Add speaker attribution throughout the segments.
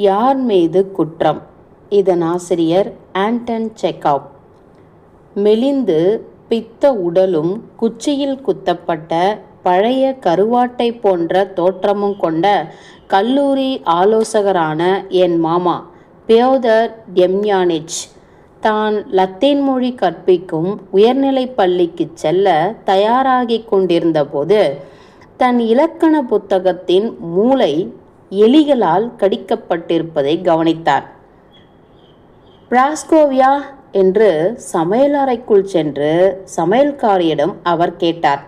Speaker 1: யார் மீது குற்றம்? இதன் ஆசிரியர் ஆண்டன் செக்காவ். மெலிந்து பித்த உடலும் குச்சியில் குத்தப்பட்ட பழைய கருவாட்டை போன்ற தோற்றமும் கொண்ட கல்லூரி ஆலோசகரான என் மாமா பியோதர் டெம்யானிச் தான் லத்தீன் மொழி கற்பிக்கும் உயர்நிலைப் பள்ளிக்கு செல்ல தயாராகிக் கொண்டிருந்த போது தன் இலக்கண புத்தகத்தின் மூளை எலிகளால் கடிக்கப்பட்டிருப்பதை கவனித்தார். பிராஸ்கோவியா என்று சமையலறைக்குள் சென்று சமையல்காரியிடம் அவர் கேட்டார்.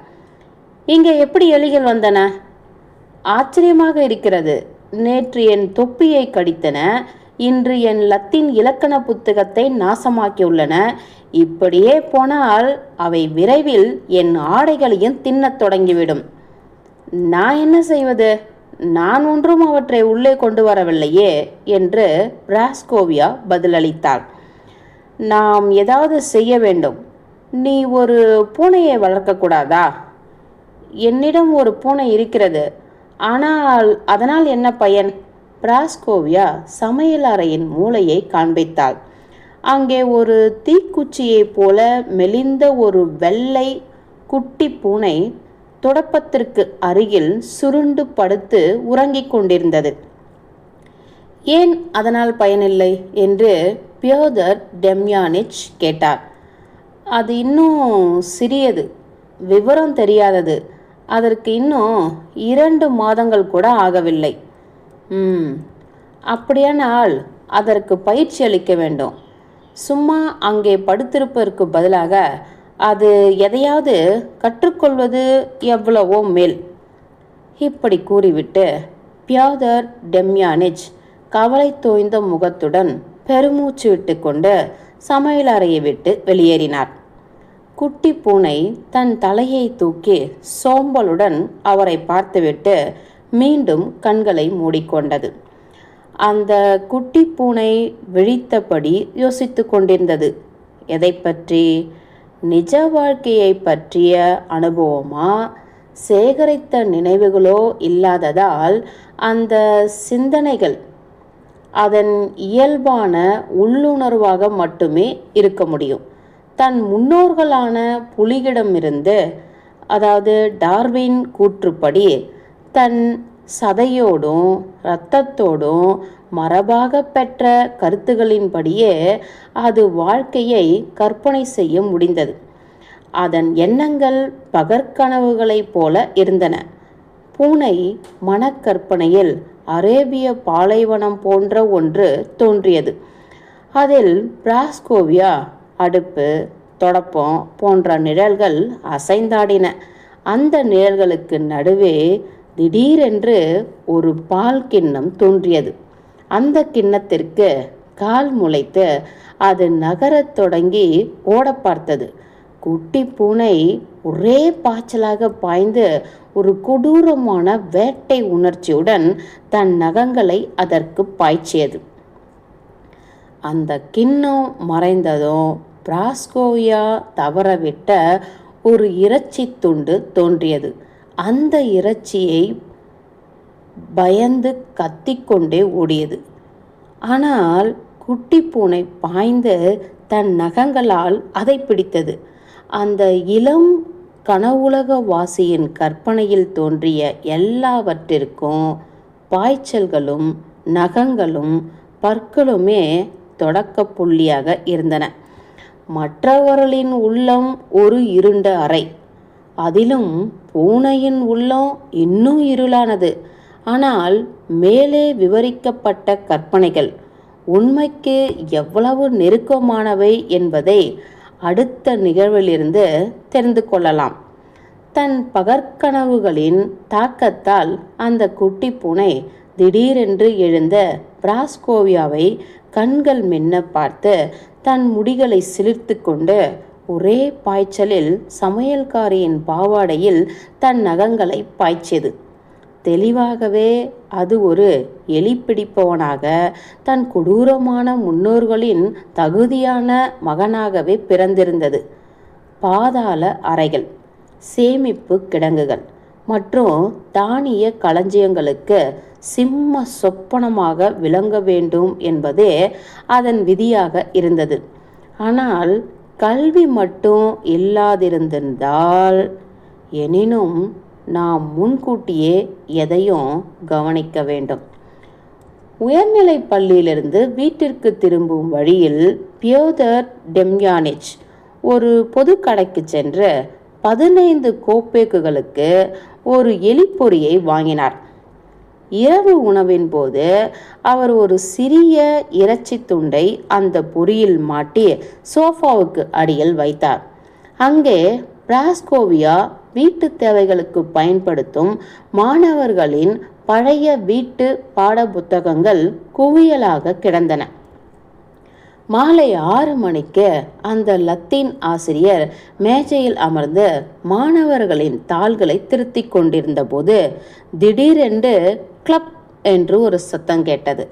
Speaker 1: இங்கே எப்படி எலிகள் வந்தன? ஆச்சரியமாக இருக்கிறது. நேற்று என் தொப்பியை கடித்தன, இன்று என் லத்தீன் இலக்கண புத்தகத்தை நாசமாக்கியுள்ளன. இப்படியே போனால் அவை விரைவில் என் ஆடைகளையும் தின்னத் தொடங்கிவிடும். நான் என்ன செய்வது? நான் ஒன்றும் அவற்றை உள்ளே கொண்டு வரவில்லையே என்று பிராஸ்கோவியா பதிலளித்தாள். நாம் ஏதாவது செய்ய வேண்டும். நீ ஒரு பூனையை வளர்க்கக்கூடாதா? என்னிடம் ஒரு பூனை இருக்கிறது, ஆனால் அதனால் என்ன பயன்? பிராஸ்கோவியா சமையல் அறையின் மூலையை காண்பித்தாள். அங்கே ஒரு தீக்குச்சியைப் போல மெலிந்த ஒரு வெள்ளை குட்டி பூனை துடப்பத்திற்கு அருகில் சுருண்டு படுத்து உறங்கிக் கொண்டிருந்தது. ஏன் அதனால் பயனில்லை என்று பியோதர் டெம்யானிச் கேட்டார். அது இன்னும் சிறியது, விவரம் தெரியாதது. அதற்கு இன்னும் 2 மாதங்கள் கூட ஆகவில்லை. அப்படியானால் அதற்கு பயிற்சி அளிக்க வேண்டும். சும்மா அங்கே படுத்திருப்பதற்கு பதிலாக அது எதையாவது கற்றுக்கொள்வது எவ்வளவோ மேல். இப்படி கூறிவிட்டு பியோதர் டெம்யானிச் கவலை தோய்ந்த முகத்துடன் பெருமூச்சு விட்டு கொண்டு சமையலறையை விட்டு வெளியேறினார். குட்டி பூனை தன் தலையை தூக்கி சோம்பலுடன் அவரை பார்த்துவிட்டு மீண்டும் கண்களை மூடிக்கொண்டது. அந்த குட்டி பூனை விழித்தபடி யோசித்து கொண்டிருந்தது. எதை பற்றி? நிஜ வாழ்க்கையை பற்றிய அனுபவமா, சேகரித்த நினைவுகளோ இல்லாததால் அந்த சிந்தனைகள் அதன் இயல்பான உள்ளுணர்வாக மட்டுமே இருக்க முடியும். தன் முன்னோர்களான புலிகளிடமிருந்து, அதாவது டார்வின் கூற்றுப்படி, தன் சதையோடும் இரத்தத்தோடும் மரபாக பெற்ற கருத்துகளின்படியே அது வாழ்க்கையை கற்பனை செய்ய முடிந்தது. அதன் எண்ணங்கள் பகற்கனவுகளைப் போல இருந்தன. பூனை மனக்கற்பனையில் அரேபிய பாலைவனம் போன்ற ஒன்று தோன்றியது. அதில் பிராஸ்கோவியா, அடுப்பு, தொடப்பம் போன்ற நிழல்கள் அசைந்தாடின. அந்த நிழல்களுக்கு நடுவே திடீரென்று ஒரு பால் கிண்ணம் தோன்றியது. அந்த கிண்ணத்திற்கு கால் முளைத்து அது நகரத் தொடங்கி ஓட பார்த்தது. குட்டி பூனை ஒரே பாய்ச்சலாக பாய்ந்து ஒரு கொடூரமான வேட்டை உணர்ச்சியுடன் தன் நகங்களை அதற்கு பாய்ச்சியது. அந்த கிண்ணம் மறைந்ததும் பிராஸ்கோவியா தவறவிட்ட ஒரு இறைச்சி துண்டு தோன்றியது. அந்த இறைச்சியை பயந்து கத்திக்கொண்டே ஓடியது. ஆனால் குட்டி பூனை பாய்ந்து தன் நகங்களால் அதை பிடித்தது. அந்த இளம் கனவுலக வாசியின் கற்பனையில் தோன்றிய எல்லாவற்றிற்கும் பாய்ச்சல்களும் நகங்களும் பற்களுமே தொடக்க புள்ளியாக இருந்தன. மற்றவர்களின் உள்ளம் ஒரு இருண்ட அறை. அதிலும் பூனையின் உள்ளம் இன்னும் இருளானது. ஆனால் மேலே விவரிக்கப்பட்ட கற்பனைகள் உண்மைக்கு எவ்வளவு நெருக்கமானவை என்பதை அடுத்த நிகழ்விலிருந்து தெரிந்து கொள்ளலாம். தன் பகற்கனவுகளின் தாக்கத்தால் அந்த குட்டி பூனை திடீரென்று எழுந்த பிராஸ்கோவியாவை கண்கள் மின்ன பார்த்து தன் முடிகளை சிலிர்த்து கொண்டு ஒரே பாய்ச்சலில் சமையல்காரியின் பாவாடையில் தன் நகங்களை பாய்ச்சியது. தெளிவாகவே அது ஒரு எலி பிடிப்பவனாக, தன் கொடூரமான முன்னோர்களின் தகுதியான மகனாகவே பிறந்திருந்தது. பாதாள அறைகள், சேமிப்பு கிடங்குகள் மற்றும் தானிய களஞ்சியங்களுக்கு சிம்ம சொப்பனமாக விளங்க வேண்டும் என்பதே அதன் விதியாக இருந்தது. ஆனால் கல்வி மட்டும் இல்லாதிருந்தால், எனினும் நாம் முன்கூட்டியே எதையும் கவனிக்க வேண்டும். உயர்நிலை பள்ளியிலிருந்து வீட்டிற்கு திரும்பும் வழியில் பியோதர் டெம்யானிச் ஒரு பொது கடைக்கு சென்று 15 கோப்பேக்குகளுக்கு ஒரு எலிப்பொறியை வாங்கினார். இரவு உணவின் போது அவர் ஒரு சிறிய இறைச்சி துண்டை அந்த பொரியில் மாட்டி சோஃபாவுக்கு அடியில் வைத்தார். அங்கே பிராஸ்கோவியா வீட்டு தேவைகளுக்கு பயன்படுத்தும் மாணவர்களின் பழைய வீட்டு பாட புத்தகங்கள் குவியலாக கிடந்தன. மாலை 6 மணிக்கு அந்த லத்தீன் ஆசிரியர் மேஜையில் அமர்ந்து மாணவர்களின் தாள்களை திருத்திக் கொண்டிருந்த போது திடீரென்று கிளப் என்று ஒரு சத்தம் கேட்டது.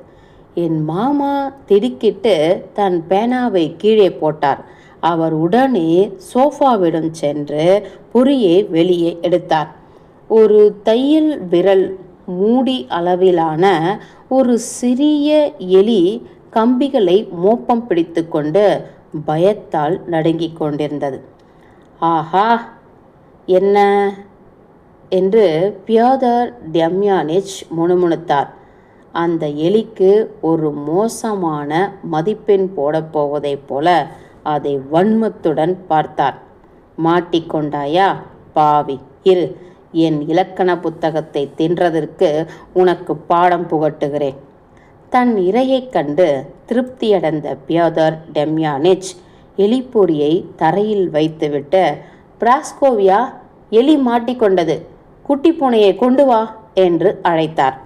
Speaker 1: என் மாமா திடுக்கிட்டு தன் பேனாவை கீழே போட்டார். அவர் உடனே சோஃபாவிடம் சென்று பொரியை வெளியே எடுத்தார். ஒரு தையல் விரல் மூடி அளவிலான ஒரு சிறிய எலி கம்பிகளை மோப்பம் பிடித்து கொண்டு பயத்தால் நடுங்கிக் கொண்டிருந்தது. ஆஹா, என்ன என்று பியோதர் டெம்யானிச் முணுமுணுத்தார். அந்த எலிக்கு ஒரு மோசமான மதிப்பெண் போடப்போவதைப் போல அதை வன்மத்துடன் பார்த்தார். மாட்டிக்கொண்டாயா பாவி, இரு, என் இலக்கண புத்தகத்தை தின்றதற்கு உனக்கு பாடம் புகட்டுகிறேன். தன் இரையைக் கண்டு திருப்தியடைந்த பியோதர் டெம்யானிச் எலிப்பொறியை தரையில் வைத்துவிட்டு, பிராஸ்கோவியா, எலி மாட்டிக்கொண்டது, குட்டி பூனையை கொண்டு வா என்று அழைத்தார்.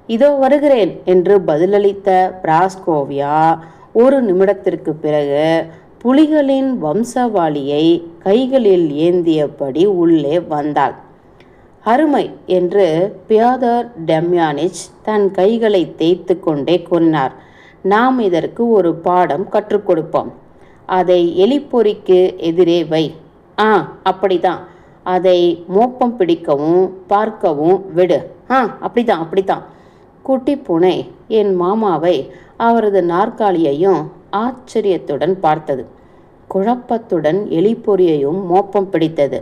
Speaker 1: இதோ வருகிறேன் என்று பதிலளித்த பிராஸ்கோவியா 1 நிமிடத்திற்கு பிறகு புலிகளின் வம்சவாளியை கைகளில் ஏந்தியபடி உள்ளே வந்தாள். அருமை என்று பியோதர் டெம்யானிச் தன் கைகளை தேய்த்து கொண்டே கூறினார். நாம் இதற்கு ஒரு பாடம் கற்றுக் கொடுப்போம். அதை எலிப்பொறிக்கு எதிரே வை. அப்படிதான். அதை மோப்பம் பிடிக்கவும் பார்க்கவும் விடு. அப்படிதான். குட்டி பூனை என் மாமாவை அவரது நாற்காலியையும் ஆச்சரியத்துடன் பார்த்தது. குழப்பத்துடன் எலிப்பொறியையும் மோப்பம் பிடித்தது.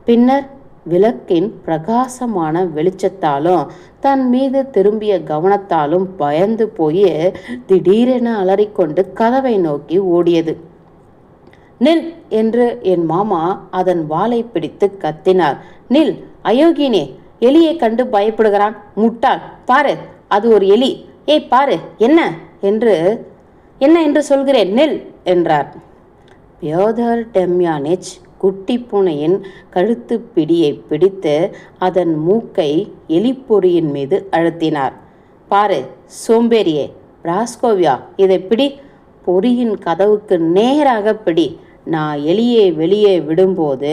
Speaker 1: பின்னர் விளக்கின் பிரகாசமான வெளிச்சத்தாலும் தன் மீது திரும்பிய கவனத்தாலும் பயந்து போய் திடீரென அலறிக்கொண்டு கதவை நோக்கி ஓடியது. நில் என்று என் மாமா அதன் வாலை பிடித்து கத்தினார். நில், அயோக்கியனே, எலியை கண்டு பயப்படுகிறான், முட்டாள். பாரு, அது ஒரு எலி. ஏய் பாரு, என்ன என்று சொல்கிறேன், நில் என்றார். பியோதர் டெம்யானிச் குட்டி பூனையின் கழுத்து பிடியை பிடித்து அதன் மூக்கை எலிப்பொறியின் மீது அழுத்தினார். பாரு சோம்பேறியே, பிராஸ்கோவியா, இதை பிடி, பொறியின் கதவுக்கு நேராக பிடி. நான் எலியை வெளியே விடும்போது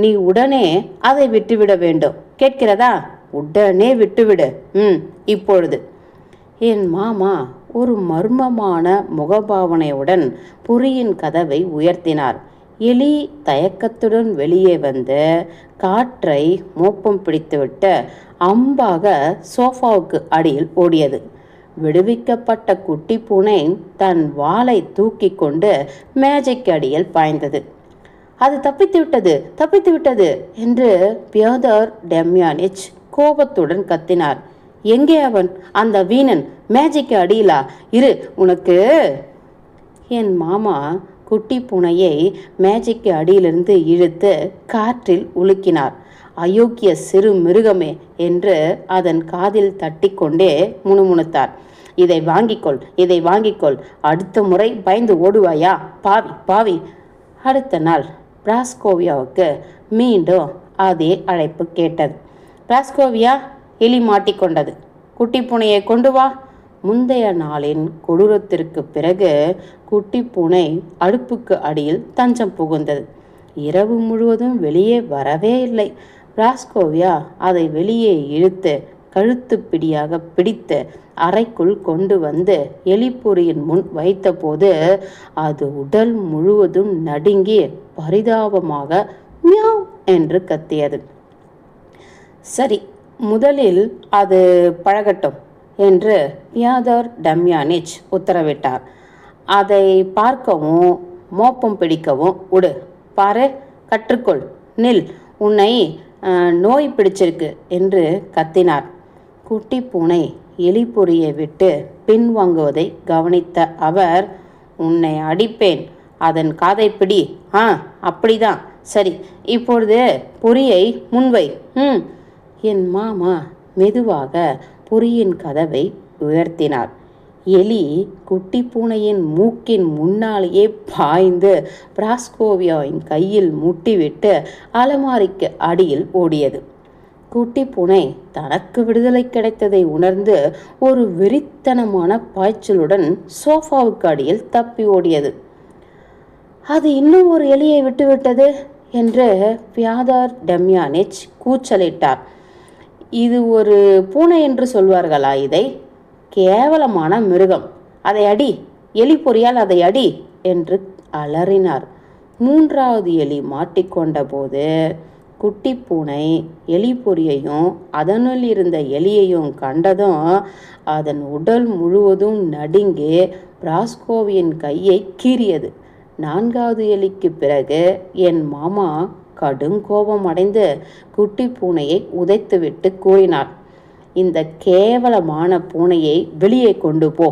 Speaker 1: நீ உடனே அதை விட்டுவிட வேண்டும், கேட்கிறதா? உடனே விட்டுவிடு. இப்பொழுது. என் மாமா ஒரு மர்மமான முகபாவனையுடன் பொறியின் கதவை உயர்த்தினார். எலி தயக்கத்துடன் வெளியே வந்து காற்றை மோப்பம் பிடித்துவிட்டு அம்பாக சோஃபாவுக்கு அடியில் ஓடியது. விடுவிக்கப்பட்ட குட்டி பூனை தன் வாலை தூக்கி கொண்டு மேஜைக்கு அடியில் பாய்ந்தது. அது தப்பித்து விட்டது என்று பியோதர் டெம்யானிச் கோபத்துடன் கத்தினார். எங்கே அவன், அந்த வீணன்? மேஜைக்கு அடியிலா? இரு, உனக்கு. என் மாமா குட்டி பூனையை மேஜைக்கு அடியிலிருந்து இழுத்து காற்றில் உலுக்கினார். அயோக்கிய சிறு மிருகமே என்று அதன் காதில் தட்டி கொண்டே முணுமுணுத்தார். இதை வாங்கிக்கொள், அடுத்த முறை பயந்து ஓடுவாயா, பாவி. அடுத்த நாள் பிராஸ்கோவியாவுக்கு மீண்டும் அதே அழைப்பு கேட்டது. பிராஸ்கோவியா, எலி மாட்டிக்கொண்டது, குட்டி பூனையை கொண்டு வா. முந்தைய நாளின் கொடூரத்திற்கு பிறகு குட்டி பூனை அடுப்புக்கு அடியில் தஞ்சம் புகுந்தது. இரவு முழுவதும் வெளியே வரவே இல்லை. பிராஸ்கோவியா அதை வெளியே இழுத்து கழுத்து பிடியாக பிடித்து அறைக்குள் கொண்டு வந்து எலிப்பொறியின் முன் வைத்தபோது அது உடல் முழுவதும் நடுங்கி பரிதாபமாக மியாவ் என்று கத்தியது. சரி, முதலில் அது பழகட்டும் என்று பியாதர் டம்யானிச் உத்தரவிட்டார். அதை பார்க்கவும் மோப்பம் பிடிக்கவும் விடு. பாரு, கற்றுக்கொள், நில், உன்னை நோய் பிடிச்சிருக்கு என்று கத்தினார். குட்டி பூனை எலிப்பொறியை விட்டு பின்வாங்குவதை கவனித்த அவர், உன்னை அடிப்பேன், அதன் காதை பிடி. அப்படிதான், சரி, இப்பொழுது பொறியை முன்வை. என் மாமா மெதுவாக பொறியின் கதவை உயர்த்தினார். எலி குட்டி பூனையின் மூக்கின் முன்னாலேயே பாய்ந்து பிராஸ்கோவியாவின் கையில் முட்டிவிட்டு அலமாரிக்கு அடியில் ஓடியது. குட்டி பூனை தனக்கு விடுதலை கிடைத்ததை உணர்ந்து ஒரு வெறித்தனமான பாய்ச்சலுடன் சோஃபாவுக்கு அடியில் தப்பி ஓடியது. அது இன்னும் ஒரு எலியை விட்டுவிட்டது என்று பியாதர் டம்யானிச் கூச்சலிட்டார். இது ஒரு பூனை என்று சொல்வார்களா? இதை கேவலமான மிருகம், அதை அடி, எலி பொறியால் அதை அடி என்று அலறினார். மூன்றாவது எலி மாட்டிக்கொண்ட போது குட்டி பூனை எலி பொறியையும் அதனுள் இருந்த எலியையும் கண்டதும் அதன் உடல் முழுவதும் நடுங்கி பிராஸ்கோவியின் கையை கீறியது. நான்காவது எலிக்கு பிறகு என் மாமா கடும் கோபம் அடைந்து குட்டி பூனையை உதைத்துவிட்டு கூறினார், இந்த கேவலமான பூனையை வெளியே கொண்டு போ,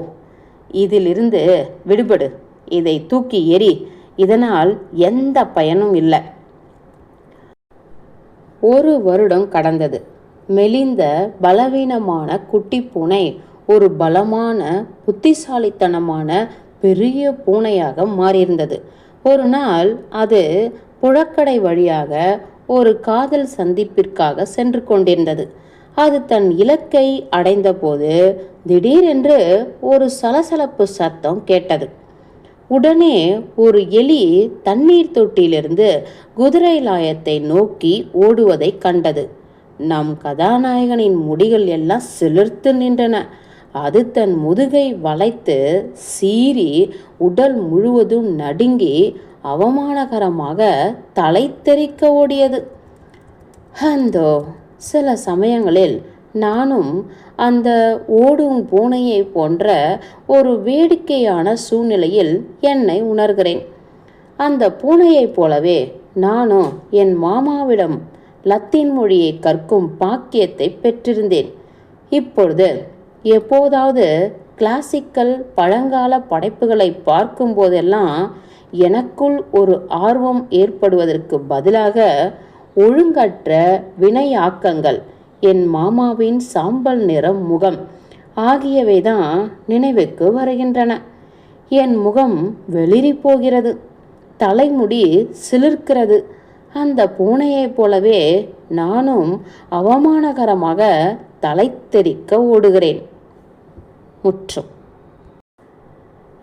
Speaker 1: இதிலிருந்து விடுபடு, இதை தூக்கி எறி, இதனால் எந்த பயனும் இல்லை. ஒரு வருடம் கடந்தது. மெலிந்த பலவீனமான குட்டி பூனை ஒரு பலமான புத்திசாலித்தனமான பெரிய பூனையாக மாறியிருந்தது. ஒரு நாள் அது புழக்கடை வழியாக ஒரு காதல் சந்திப்பிற்காக சென்று கொண்டிருந்தது. அது தன் இலக்கை அடைந்தபோது திடீரென்று ஒரு சலசலப்பு சத்தம் கேட்டது. உடனே ஒரு எலி தண்ணீர் தொட்டியிலிருந்து குதிரை லாயத்தை நோக்கி ஓடுவதை கண்டது. நம் கதாநாயகனின் முடிகள் எல்லாம் சிலிர்த்து நின்றன. அது தன் முதுகை வளைத்து சீறி உடல் முழுவதும் நடுங்கி அவமானகரமாக தலை தெறிக்க ஓடியது. அந்தோ சில சமயங்களில் நானும் அந்த ஓடும் பூனையை போன்ற ஒரு வேடிக்கையான சூழ்நிலையில் என்னை உணர்கிறேன். அந்த பூனையைப் போலவே நானும் என் மாமாவிடம் லத்தீன் மொழியை கற்கும் பாக்கியத்தை பெற்றிருந்தேன். இப்பொழுது எப்போதாவது கிளாசிக்கல் பழங்கால படைப்புகளை பார்க்கும் போதெல்லாம் எனக்குள் ஒரு ஆர்வம் ஏற்படுவதற்கு பதிலாக ஒழுங்கற்ற வினையாக்கங்கள், என் மாமாவின் சாம்பல் நிறம் முகம் ஆகியவைதான் நினைவுக்கு வருகின்றன. என் முகம் வெளிரி போகிறது, தலைமுடி சிலிர்க்கிறது. அந்த பூனையைப் போலவே நானும் அவமானகரமாக தலை தெறிக்க ஓடுகிறேன். முற்றும்.